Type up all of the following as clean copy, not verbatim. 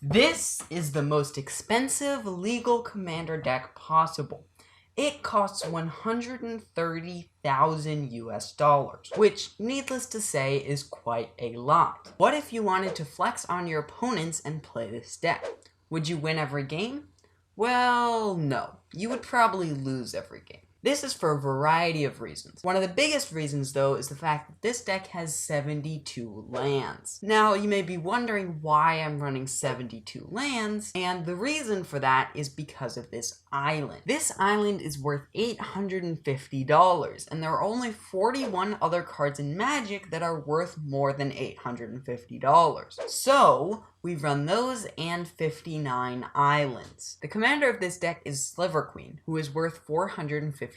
This is the most expensive legal commander deck possible. It costs 130,000 US dollars, which needless to say is quite a lot. What if you wanted to flex on your opponents and play this deck? Would you win every game? Well, no. You would probably lose every game. This is for a variety of reasons. One of the biggest reasons, though, is the fact that this deck has 72 lands. Now, you may be wondering why I'm running 72 lands, and the reason for that is because of this island. This island is worth $850, and there are only 41 other cards in Magic that are worth more than $850. So, we run those and 59 islands. The commander of this deck is Sliver Queen, who is worth $455.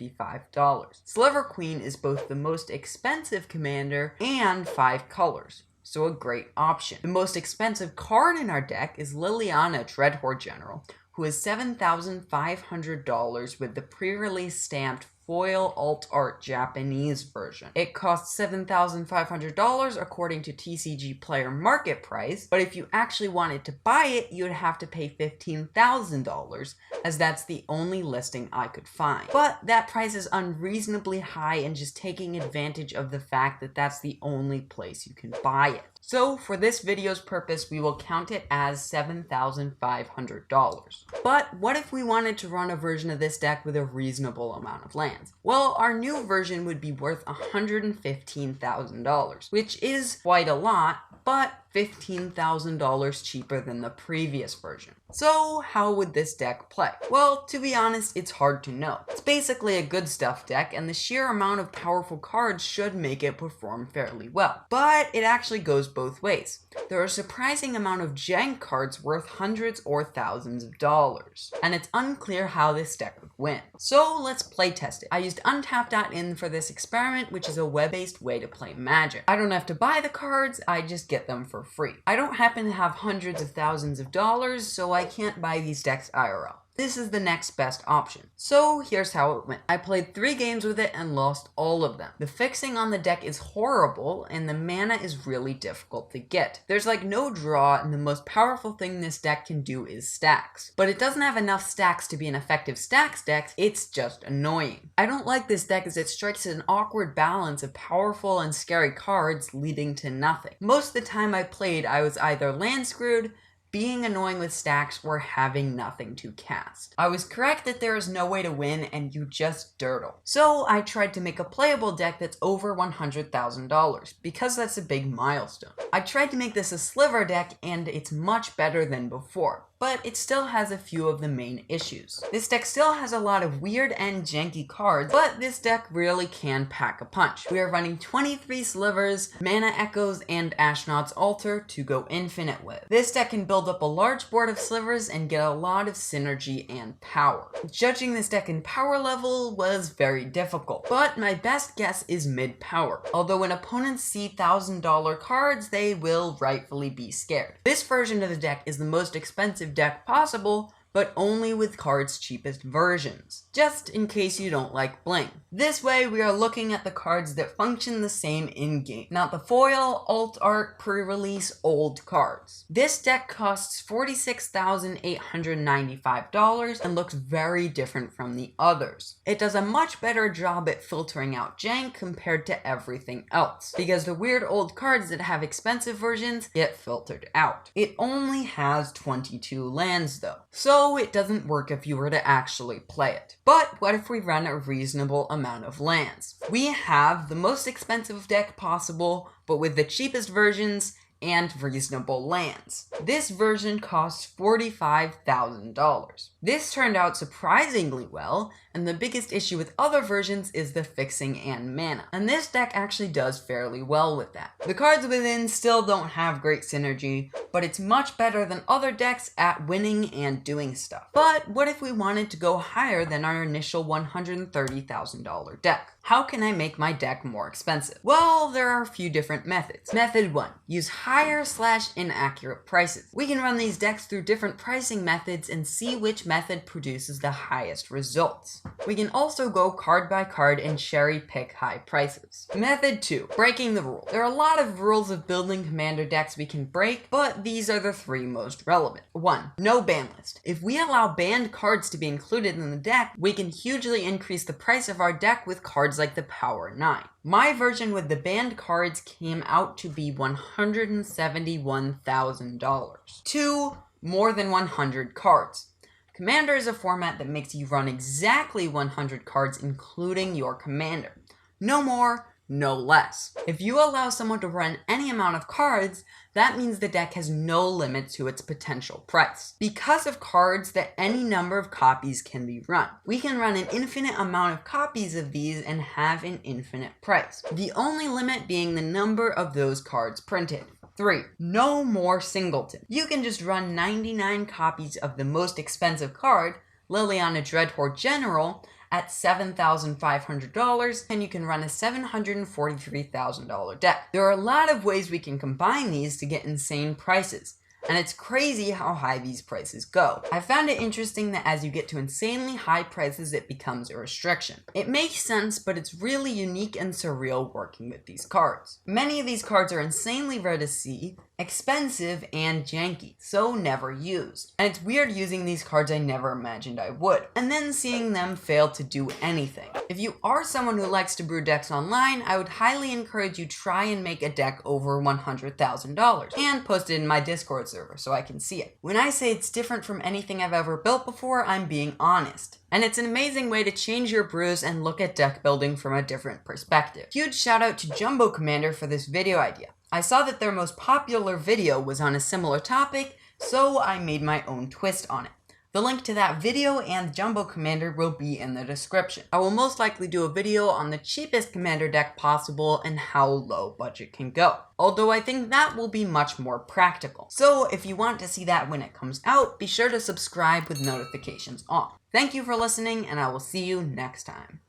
Sliver Queen is both the most expensive commander and 5 colors, so a great option. The most expensive card in our deck is Liliana Dreadhorde General, who is $7,500 with the pre-release stamped foil alt art Japanese version. It costs $7,500 according to TCG Player Market Price, but if you actually wanted to buy it, you would have to pay $15,000, as that's the only listing I could find. But that price is unreasonably high and just taking advantage of the fact that that's the only place you can buy it. So for this video's purpose, we will count it as $7,500. But what if we wanted to run a version of this deck with a reasonable amount of lands? Well, our new version would be worth $115,000, which is quite a lot, but $15,000 cheaper than the previous version. So how would this deck play? Well, to be honest, it's hard to know. It's basically a good stuff deck, and the sheer amount of powerful cards should make it perform fairly well. But it actually goes both ways. There are a surprising amount of jank cards worth hundreds or thousands of dollars, and it's unclear how this deck would win. So let's play test it. I used Untapped.in for this experiment, which is a web-based way to play Magic. I don't have to buy the cards, I just get them for free. I don't happen to have hundreds of thousands of dollars, so I can't buy these decks IRL. This is the next best option. So here's how it went. I played 3 games with it and lost all of them. The fixing on the deck is horrible, and the mana is really difficult to get. There's like no draw, and the most powerful thing this deck can do is stacks. But it doesn't have enough stacks to be an effective stacks deck, it's just annoying. I don't like this deck as it strikes an awkward balance of powerful and scary cards leading to nothing. Most of the time I played, I was either land screwed, being annoying with stacks, or having nothing to cast. I was correct that there is no way to win and you just dirtle. So I tried to make a playable deck that's over $100,000, because that's a big milestone. I tried to make this a sliver deck and it's much better than before, but it still has a few of the main issues. This deck still has a lot of weird and janky cards, but this deck really can pack a punch. We are running 23 slivers, mana echoes, and Astronaut's Altar to go infinite with. This deck can build up a large board of slivers and get a lot of synergy and power. Judging this deck in power level was very difficult, but my best guess is mid-power. Although when opponents see $1,000 cards, they will rightfully be scared. This version of the deck is the most expensive deck possible, but only with cards' cheapest versions, just in case you don't like bling. This way, we are looking at the cards that function the same in-game, not the foil, alt art, pre-release, old cards. This deck costs $46,895 and looks very different from the others. It does a much better job at filtering out jank compared to everything else, because the weird old cards that have expensive versions get filtered out. It only has 22 lands though, so it doesn't work if you were to actually play it. But what if we run a reasonable amount of lands? We have the most expensive deck possible, but with the cheapest versions and reasonable lands. This version costs $45,000. This turned out surprisingly well, and the biggest issue with other versions is the fixing and mana, and this deck actually does fairly well with that. The cards within still don't have great synergy, but it's much better than other decks at winning and doing stuff. But what if we wanted to go higher than our initial $130,000 deck? How can I make my deck more expensive? Well, there are a few different methods. Method 1. Use higher/inaccurate prices. We can run these decks through different pricing methods and see which method produces the highest results. We can also go card by card and cherry pick high prices. Method 2, breaking the rule. There are a lot of rules of building commander decks we can break, but these are the 3 most relevant. 1, no ban list. If we allow banned cards to be included in the deck, we can hugely increase the price of our deck with cards like the Power 9. My version with the banned cards came out to be $171,000. 2, more than 100 cards. Commander is a format that makes you run exactly 100 cards, including your commander. No more, no less. If you allow someone to run any amount of cards, that means the deck has no limit to its potential price. Because of cards, that any number of copies can be run. We can run an infinite amount of copies of these and have an infinite price. The only limit being the number of those cards printed. 3, no more singleton. You can just run 99 copies of the most expensive card, Liliana Dreadhorde General, at $7,500, and you can run a $743,000 deck. There are a lot of ways we can combine these to get insane prices, and it's crazy how high these prices go. I found it interesting that as you get to insanely high prices, it becomes a restriction. It makes sense, but it's really unique and surreal working with these cards. Many of these cards are insanely rare to see, expensive, and janky, so never used. And it's weird using these cards I never imagined I would, and then seeing them fail to do anything. If you are someone who likes to brew decks online, I would highly encourage you try and make a deck over $100,000, and post it in my Discord server so I can see it. When I say it's different from anything I've ever built before, I'm being honest. And it's an amazing way to change your brews and look at deck building from a different perspective. Huge shout out to Jumbo Commander for this video idea. I saw that their most popular video was on a similar topic, so I made my own twist on it. The link to that video and Jumbo Commander will be in the description. I will most likely do a video on the cheapest commander deck possible and how low budget can go. Although I think that will be much more practical. So if you want to see that when it comes out, be sure to subscribe with notifications on. Thank you for listening, and I will see you next time.